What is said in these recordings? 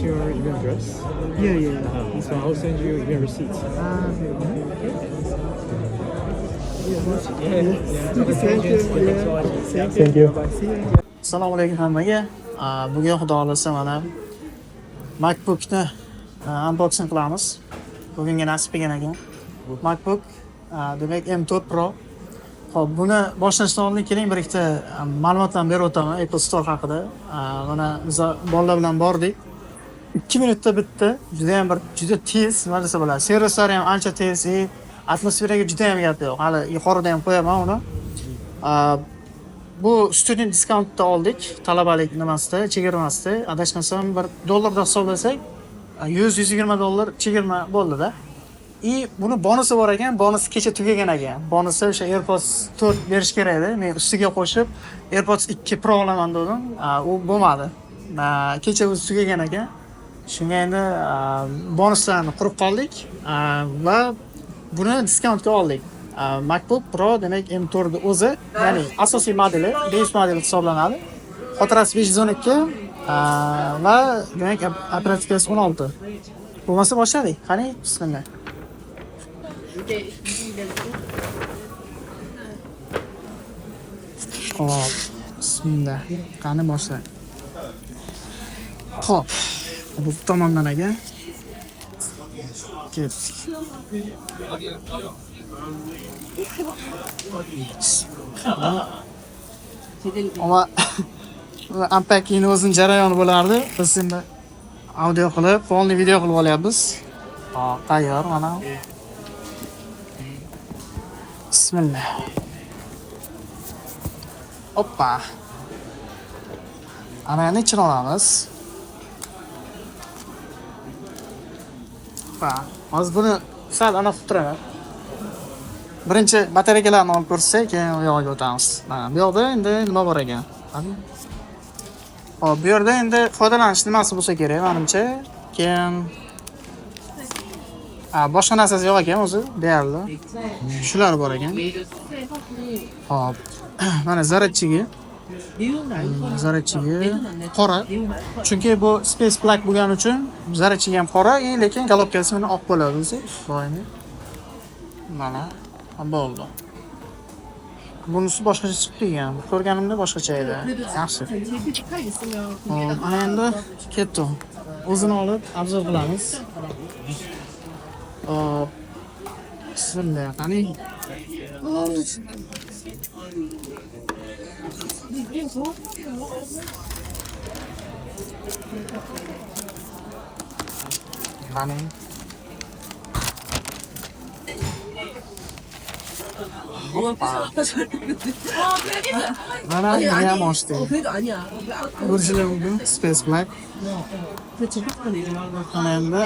your email address? Yeah. So I'll send you email receipts. Thank you. Assalomu alaykum hammaga. Bugun xudo xolasa mana MacBookni unboxing qilamiz. Bugunga nasib qilgan ekan. MacBook demak M4 Pro. Xo'p, buni boshlashdan oldin keling bir ikkita ma'lumotlarni berib o'taman Apple Store haqida. Mana biz bolalar bilan bordik. 2 minutda bitdi. Juda tez, nima desa bo'ladi. Servislari ham ancha tez, atmosferaga juda ham gap yo'q. Hali yuqorida ham qo'yaman uni. Bu student diskountda oldik, talabalik nimasida, chegirmasida. Adashmasam $1 hisoblasak, $100-120 chegirma bo'ldi-da. Buni bonusi bor ekan, bonusi kecha tugagan ekan. Bonusi o'sha AirPods 4 berish kerak edi. Men ustiga qo'shib AirPods 2 Pro olaman dedim. U bo'lmadi. Kecha o'zi tugagan ekan. Shunga endi bonuslarni qurib qoldik va buni diskountga oldik. MacBook Pro demak M4 ni o'zi, ya'ni asosiy modeli, base model hisoblanadi. Xotirasi 512 va demak operativkasi 16. Bo'lmasa boshladik. Qani, bismillah. Hop, bismillah. Qani boshlaylik. Hop. Bu tomondan ekan. Ketdik. Ama unpacking o'zining jarayoni bo'lardi. Biz endi audio qilib, polni video qilib olyapmiz. Hop, tayyor mana. Bismillah. Hoppa. Ana endi ichini olamiz. Hozir buni sal aniq qilib turaman. Birinchi batareyalarni olib ko'rsak, keyin u yoqqa o'tamiz. Mana bu yoqda endi nima bor ekan? Hop, bu yerda endi foydalanish nimasi bo'lsa kerak, menimcha. Keyin boshqa narsasi yo'q ekan o'zi, deyarli. Shular bor ekan. Hop. Mana zaryadchigi. Zaryadchigi qora. Chunki bu space plug bo'lgani uchun zaryadchigi ham qora, lekin galobkasi mana oq bo'ladi o'zi. Doimiy. Mana bo'ldi. Bunisi boshqacha chiqdi ekan. Ko'rganimda boshqacha edi. Yaxshi. Ana endi ketdi. O'zini olib obzor qilamiz. Bismillah. Qani. Qani. Mana ham ochdi. Ko'rishlar mumkin. Space Black. Mana endi.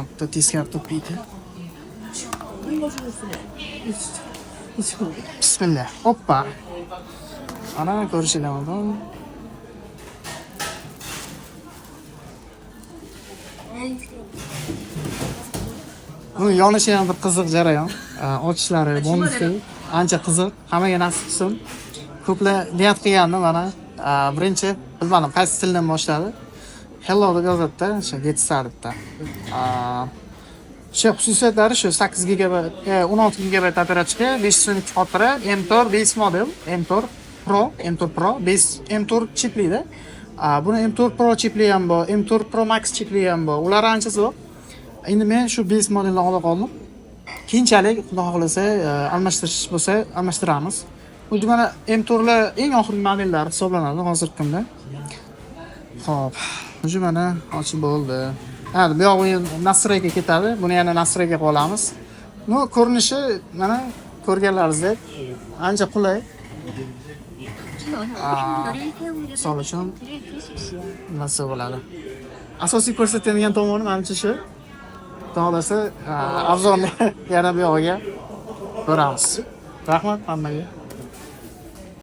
Bitta teskari to'piydi. Bismillah. Hoppa. Ana ko'rishlar mumkin. Bu yonishi ham bir qiziq jarayon. Ochishlari, bonusi ancha qiziq. Hammaga nasib qilsin. Ko'plar niyat qilgandi mana. Birinchi bilmadim, qaysi tildan boshladi. Hello deb yozadi-da, o'sha Getstardda. O'sha xususiyatlari shu 8 GB, 16 GB operatsiya, 512 xotira, M4 base model, M4 Pro, base M4 chiplida. Buni M4 Pro chipli ham bor, M4 Pro Max chipli ham bor. Ular ancha zo'r. Endi men shu base modelni olib qoldim. Keyinchalik xudo xolasa almashtirish bo'lsa, almashtiramiz. Bu mana M4 lar eng oxirgi modellar hisoblanadi hozirgi kunda. Xo'p, bu mana ochib bo'ldi. Bu yog'i nasraga ketadi. Buni yana nasraga qolamiz. Bu ko'rinishi mana ko'rganlaringizdek ancha qulay. Misol uchun nasib bo'ladi. Asosiy ko'rsatadigan tomoni menimcha shu. Xohlasa obzorni yana bu yog'iga ko'ramiz. Rahmat hammaga.